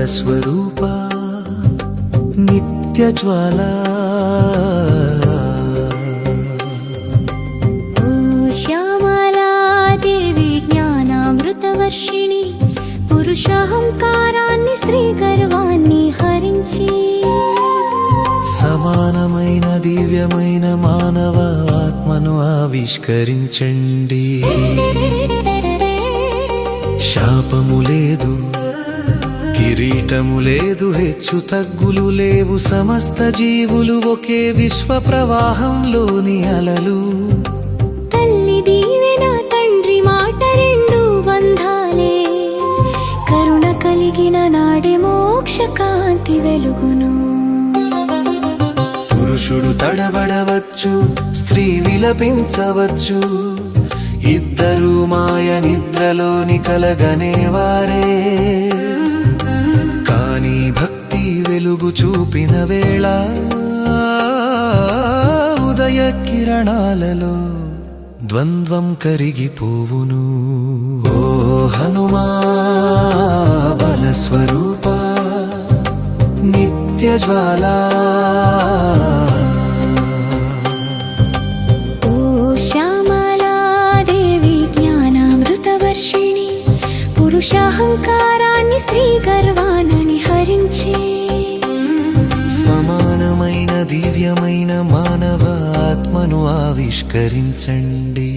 బలస్వరూప నిత్యజ్వాలా శ్యామలాదేవి జ్ఞానామృతవర్షిణి పురుషాహంకారాన్ని స్త్రీ గర్వాన్ని హరించి సమానమైన దివ్యమైన మానవ ఆత్మను ఆవిష్కరించండి. శాపము లేదు, కిరీటము లేదు, హెచ్చు తగ్గులు లేవు, సమస్త జీవులు ఒకే విశ్వ ప్రవాహంలోని అలలు. తల్లి దీవెన తండ్రి మాట రెండు బంధాలే, కరుణ కలిగిన నాడే మోక్ష కాంతి వెలుగును. పురుషుడు తడబడవచ్చు, స్త్రీ విలపించవచ్చు, ఇద్దరు మాయ నిద్రలోని కలగనేవారే. కానీ భక్తి వెలుగు చూపిన వేళ ఉదయ కిరణాలలో ద్వంద్వం కరిగిపోవును. ఓ హనుమా బలస్వరూప నిత్యజ్వాలా పురుషాహంకారాన్ని స్త్రీ గర్వాన్ని హరించి సమానమైన దివ్యమైన మానవ ఆత్మను ఆవిష్కరించండి.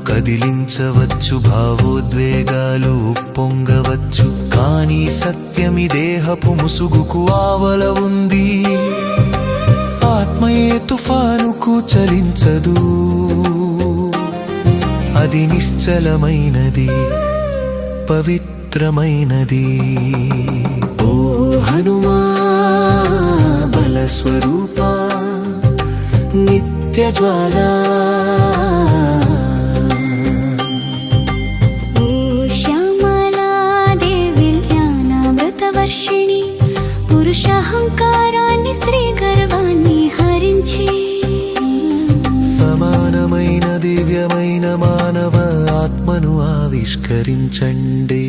కదిలించవచ్చు, భావోద్వేగాలు ఉప్పొంగవచ్చు, కానీ సత్యమి దేహపు ముసుగుకు ఆవల ఉంది. ఆత్మయే తుఫానుకు చలించదు, అది నిశ్చలమైనది, పవిత్రమైనది. ఓ హనుమా బలస్వరూప నిత్యజ్వాలా పురుషాహంకారాన్ని స్త్రీ గర్వాన్ని హరించి సమానమైన దివ్యమైన మానవ ఆత్మను ఆవిష్కరించండి.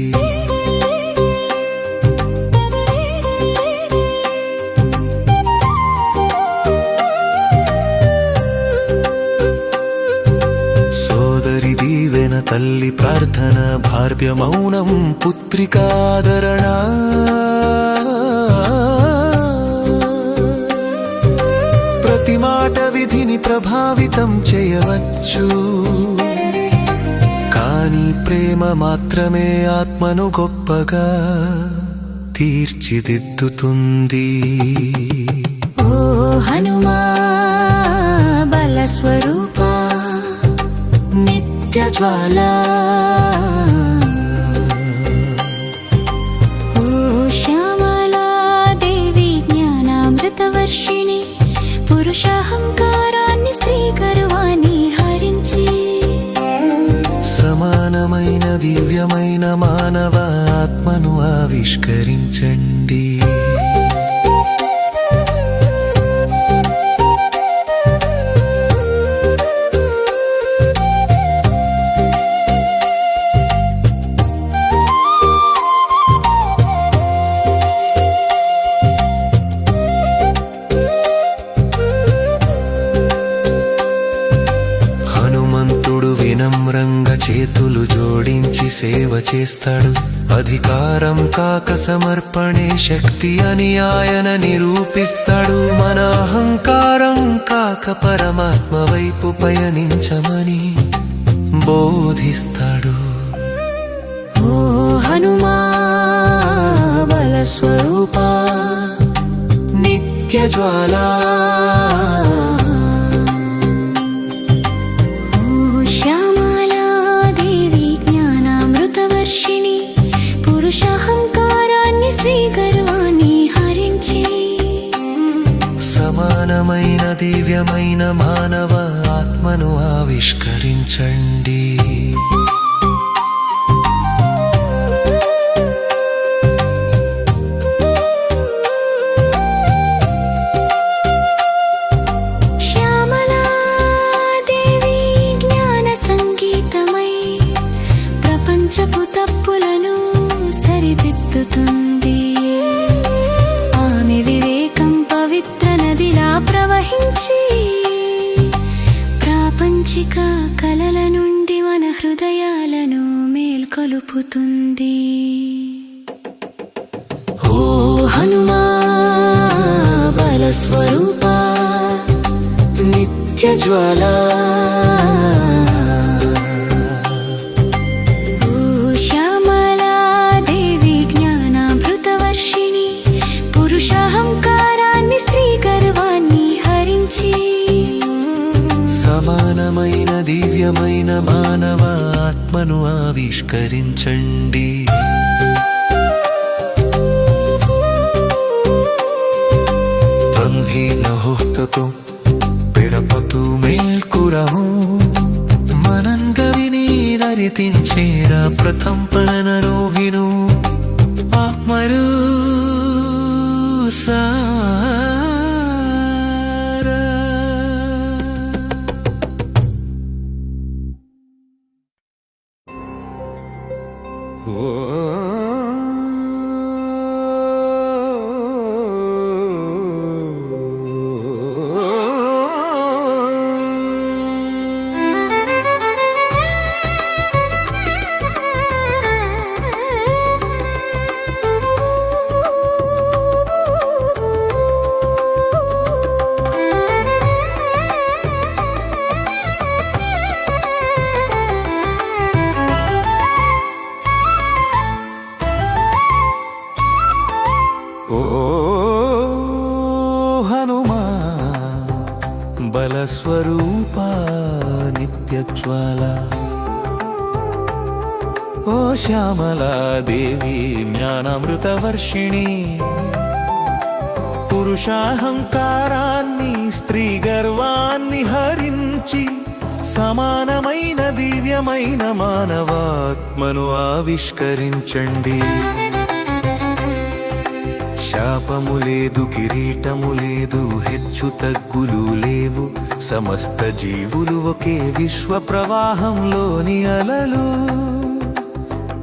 సోదరి దీవెన, తల్లి ప్రార్థన, భార్య మౌనం, పుత్రికాదరణ, ప్రతి మాట విధిని ప్రభావితం చేయవచ్చు, కానీ ప్రేమ మాత్రమే ఆత్మను గొప్పగా తీర్చిదిద్దుతుంది. ఓ హనుమా బలస్వరూప నిత్యజ్వాలా వర్షిణి పురుషాహంకారాన్ని స్త్రీ గర్వాన్ని హరించి సమానమైన దివ్యమైన మానవ ఆత్మను ఆవిష్కరించండి. వినమ్రంగా చేతులు జోడించి సేవ చేస్తాడు, అధికారం కాక సమర్పణే శక్తి అని ఆయన నిరూపిస్తాడు. మన అహంకారం కాక పరమాత్మ వైపు పయనించమని బోధిస్తాడు. ఓ హనుమా బలస్వరూప నిత్యజ్వాలా పురుషాహంకారాన్ని స్త్రీ గర్వాన్ని హరించి సమానమైన దివ్యమైన మానవ ఆత్మ ఆత్మను ఆవిష్కరించండి. ప్రపంచపు తప్పులను సరిదిద్దుతుంది. ఆమె వివేకం పవిత్ర నదిలా ప్రవహించి ప్రాపంచిక కలల నుండి మన హృదయాలను మేల్కొలుపుతుంది. ఓ హనుమా బలస్వరూప నిత్య జ్వాల, సమానమైన దివ్యమైన మానవ ఆత్మను ఆవిష్కరించండి. తంహి నహోతతో పెరపతు మేల్కురహు మనంగవిని నరితించేరా ప్రతంపనను విను ఆత్మరు సా హనుమా బలస్వరూప నిత్యజ్వాల, ఓ శ్యామలా దేవి జ్ఞానామృతవర్షిణి, పురుషాహంకారాన్ని స్త్రీ గర్వాన్ని హరించి సమానమైన దివ్యమైన మానవాత్మను ఆవిష్కరించండి. శాపము లేదు, కిరీటము లేదు, హెచ్చు తగ్గులు లేవు, సమస్త జీవులు ఒకే విశ్వ ప్రవాహంలోని అలలు.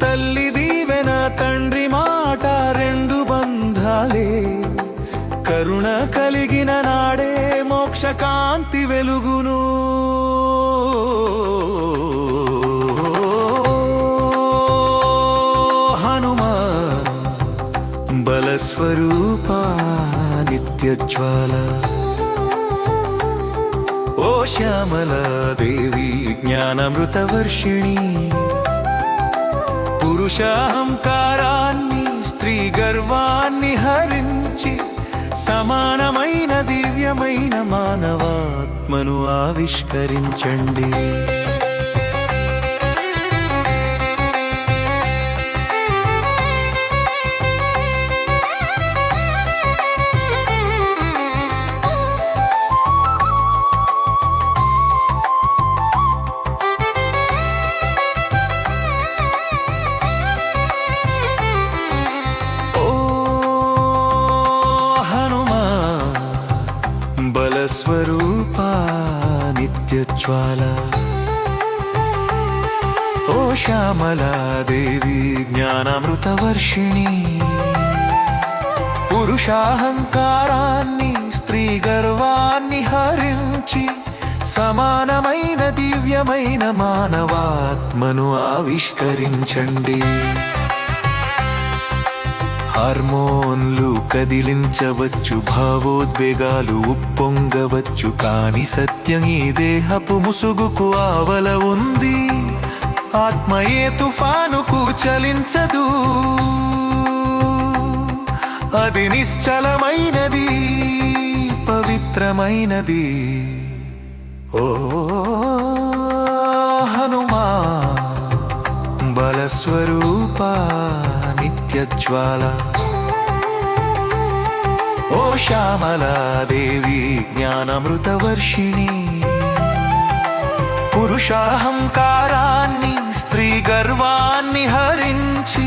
తల్లి దీవెన తండ్రి మాట రెండు బంధాలే, కరుణ కలిగిన నాడే మోక్షకాంతి వెలుగును. బలస్వరూప నిత్యజ్వాల, ఓ శ్యామలా దేవి జ్ఞానామృతవర్షిణి, పురుషాహంకారాన్ని స్త్రీ గర్వాన్ని హరించి సమానమైన దివ్యమైన మానవాత్మను ఆవిష్కరించండి. బలస్వరూప నిత్యజ్వాల, ఓ శ్యామలా దేవి జ్ఞానామృతవర్షిణి, పురుషాహంకారాన్ని స్త్రీ గర్వాన్ని హరించి సమానమైన దివ్యమైన మానవాత్మను ఆవిష్కరించండి. హార్మోన్లు కదిలించవచ్చు, భావోద్వేగాలు ఉప్పొంగవచ్చు, కాని సత్యం ఈ దేహపు ముసుగుకు ఆవల ఉంది. ఆత్మయే తుఫానుకు చలించదు, అది నిశ్చలమైనది, పవిత్రమైనది. ఓ హనుమా బలస్వరూప నిత్యజ్వాల, ఓ శ్యామలా దేవి జ్ఞానామృతవర్షిణి, పురుషాహంకారాన్ని స్త్రీ గర్వాన్ని హరించి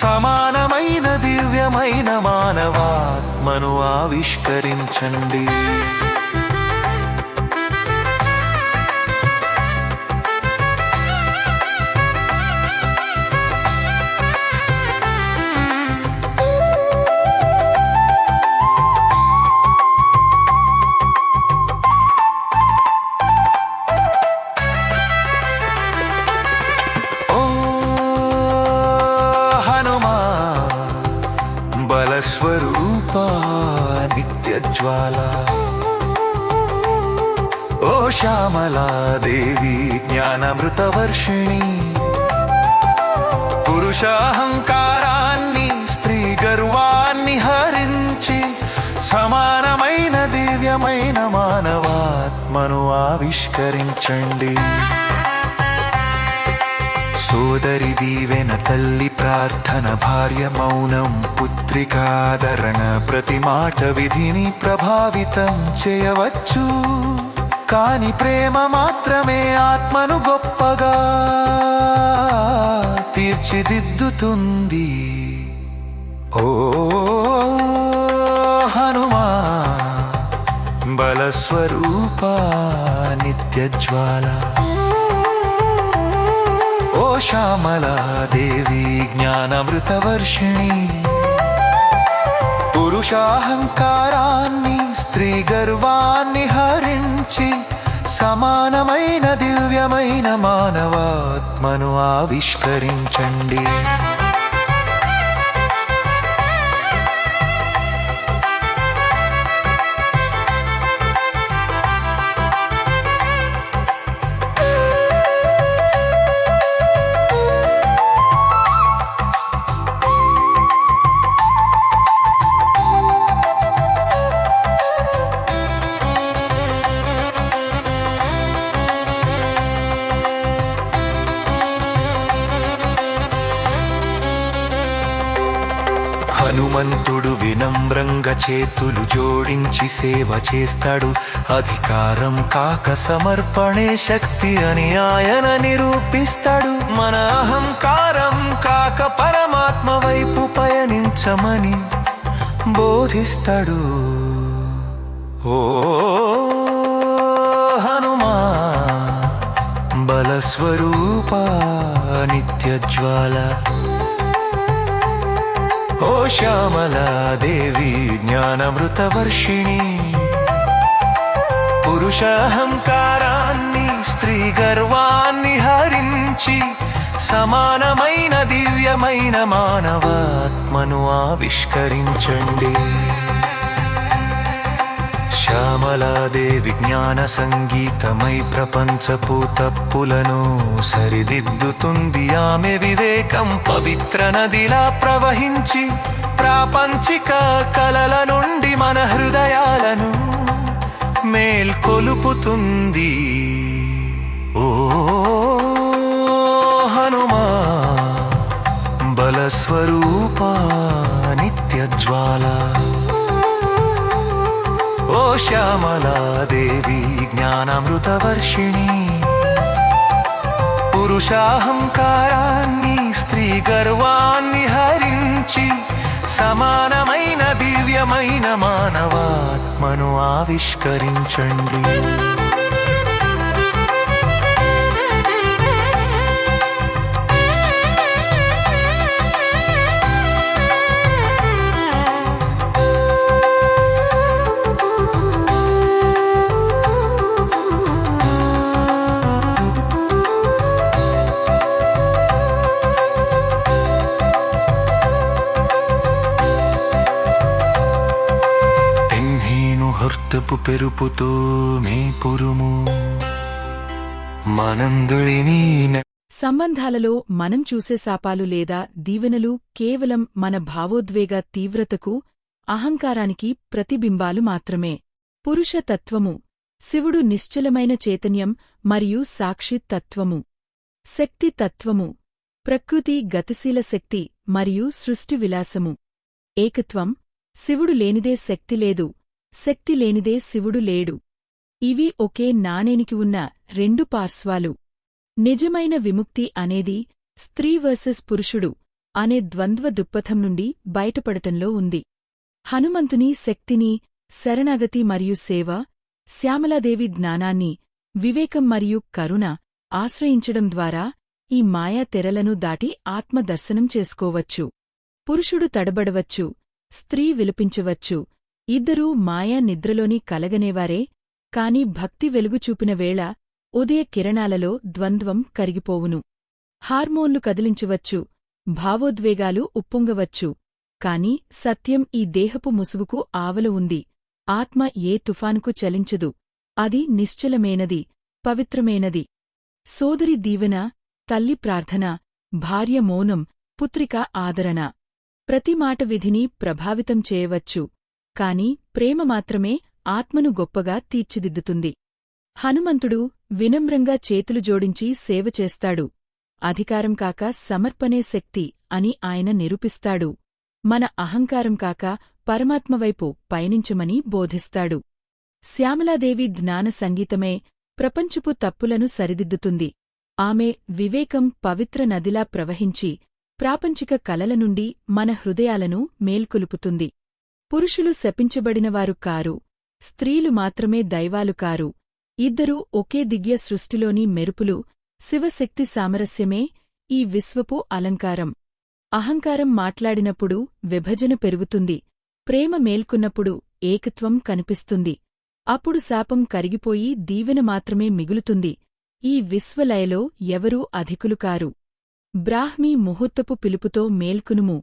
సమానమైన దివ్యమైన మానవాత్మను ఆవిష్కరించండి. బలస్వరూపా నిత్యజ్వాల ఓ శ్యామలా దేవి జ్ఞానమృతవర్షిణి, పురుషాహంకారాన్ని స్త్రీ గర్వాన్ని హరించి సమానమైన దివ్యమైన మానవాత్మను ఆవిష్కరించండి. సోదరి దీవెన తల్లి ప్రార్థన భార్య మౌనం పుత్రికాదరణ ప్రతి మాట విధిని ప్రభావితం చేయవచ్చు, కాని ప్రేమ మాత్రమే ఆత్మను గొప్పగా తీర్చిదిద్దుతుంది. ఓ హనుమా బలస్వరూపా నిత్యజ్వాల ఓ శ్యామలా దేవి జ్ఞానమృతవర్షిణి, పురుషాహంకారాన్ని స్త్రీ గర్వాన్ని హరించి సమానమైన దివ్యమైన మానవాత్మను ఆవిష్కరించండి. హనుమంతుడు వినమ్రంగా చేతులు జోడించి సేవ చేస్తాడు, అధికారం కాక సమర్పణే శక్తి అని ఆయన నిరూపిస్తాడు. మన అహంకారం కాక పరమాత్మ వైపు పయనించమని బోధిస్తాడు. ఓ హనుమా బలస్వరూపా నిత్యజ్వాల ఓ శ్యామలా దేవి జ్ఞానమృతవర్షిణి, పురుషాహంకారాన్ని స్త్రీ గర్వాన్ని హరించి సమానమైన దివ్యమైన మానవాత్మను ఆవిష్కరించండి. శ్యామలాదేవి జ్ఞాన సంగీతమై ప్రపంచపు తప్పులను సరిదిద్దుతుంది. ఆమె వివేకం పవిత్ర నదిలా ప్రవహించి ప్రాపంచిక కలల నుండి మన హృదయాలను మేల్కొలుపుతుంది. ఓ హనుమా బలస్వరూపా నిత్యజ్వాల ఓ శ్యామలా దేవి జ్ఞానమృతవర్షిణి, పురుషాహంకారాన్ని స్త్రీ గర్వాన్ని హరించి సమానమైన దివ్యమైన మానవాత్మను ఆవిష్కరించండి. హర్తపు పెరుపుతో మే పురుము మనందుళిని. సంబంధాలలో మనం చూసే శాపాలు లేదా దీవెనలు కేవలం మన భావోద్వేగ తీవ్రతకు, అహంకారానికి ప్రతిబింబాలు మాత్రమే. పురుషతత్వము శివుడు నిశ్చలమైన చైతన్యం మరియు సాక్షి తత్వము. శక్తి తత్వము ప్రకృతి గతిశీల శక్తి మరియు సృష్టి విలాసము. ఏకత్వం శివుడు లేనిదే శక్తి లేదు, శక్తి లేనిదే శివుడు లేడు. ఇవి ఒకే నాణేనికి ఉన్న రెండు పార్శ్వాలు. నిజమైన విముక్తి అనేది స్త్రీ వర్సెస్ పురుషుడు అనే ద్వంద్వ దృక్పథం నుండి బయటపడటంలో ఉంది. హనుమంతుని శక్తిని, శరణాగతి మరియు సేవ, శ్యామలాదేవి జ్ఞానాన్ని, వివేకం మరియు కరుణ ఆశ్రయించడం ద్వారా ఈ మాయా తెరలను దాటి ఆత్మదర్శనం చేసుకోవచ్చు. పురుషుడు తడబడవచ్చు, స్త్రీ విలపించవచ్చు, ఇద్దరూ మాయా నిద్రలోని కలగనేవారే, కాని భక్తి వెలుగు చూపిన వేళ ఉదయ కిరణాలలో ద్వంద్వం కరిగిపోవును. హార్మోన్లు కదిలించవచ్చు, భావోద్వేగాలు ఉప్పొంగవచ్చు, కాని సత్యం ఈ దేహపు ముసుగుకు ఆవల ఉంది. ఆత్మ ఏ తుఫానుకు చలించదు, అది నిశ్చలమేనది, పవిత్రమేనది. సోదరి దీవెన, తల్లి ప్రార్థన, భార్య మౌనం, పుత్రిక ఆదరణ. ప్రతి మాట విధిని ప్రభావితం చేయవచ్చు, కాని ప్రేమ మాత్రమే ఆత్మను గొప్పగా తీర్చిదిద్దుతుంది. హనుమంతుడు వినమ్రంగా చేతులు జోడించి సేవ చేస్తాడు. అధికారం కాక సమర్పణే శక్తి అని ఆయన నిరూపిస్తాడు. మన అహంకారం కాక పరమాత్మవైపు పయనించమని బోధిస్తాడు. శ్యామలాదేవి జ్ఞాన సంగీతమే ప్రపంచపు తప్పులను సరిదిద్దుతుంది. ఆమె వివేకం పవిత్ర నదిలా ప్రవహించి ప్రాపంచిక కలల నుండి మన హృదయాలను మేల్కొలుపుతుంది. పురుషులు శపించబడినవారు కారు, స్త్రీలు మాత్రమే దైవాలు కారు. ఇద్దరూ ఒకే దివ్య సృష్టిలోని మెరుపులు. శివశక్తి సామరస్యమే ఈ విశ్వపు అలంకారం. అహంకారం మాట్లాడినప్పుడు విభజన పెరుగుతుంది. ప్రేమ మేల్కొన్నప్పుడు ఏకత్వం కనిపిస్తుంది. అప్పుడు శాపం కరిగిపోయి దీవెన మాత్రమే మిగులుతుంది. ఈ విశ్వలయలో ఎవరూ అధికులు కారు. బ్రాహ్మీ ముహూర్తపు పిలుపుతో మేల్కొనుము.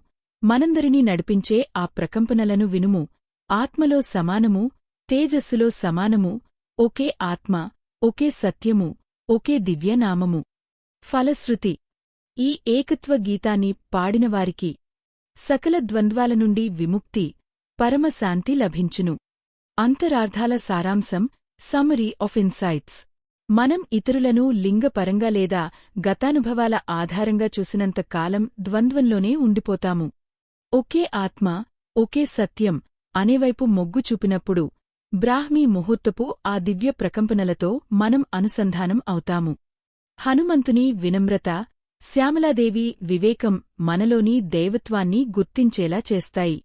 మనందరినీ నడిపించే ఆ ప్రకంపనలను వినుము. ఆత్మలో సమానము, తేజస్సులో సమానము, ఒకే ఆత్మ, ఒకే సత్యము, ఒకే దివ్యనామము. ఫలశ్రుతి. ఈ ఏకత్వ గీతాన్ని పాడినవారికి సకల ద్వంద్వాల నుండి విముక్తి, పరమశాంతి లభించును. అంతరార్థాల సారాంశం. Summary of insights. మనం ఇతరులను లింగపరంగా లేదా గతానుభవాల ఆధారంగా చూసినంత కాలం ద్వంద్వంలోనే ఉండిపోతాము. ఒకే ఆత్మ, ఒకే సత్యం అనేవైపు మొగ్గు చూపినప్పుడు బ్రాహ్మీ ముహూర్తపు ఆ దివ్య ప్రకంపనలతో మనం అనుసంధానం అవుతాము. హనుమంతుని వినమ్రత, శ్యామలాదేవి వివేకం మనలోని దైవత్వాన్ని గుర్తించేలా చేస్తాయి.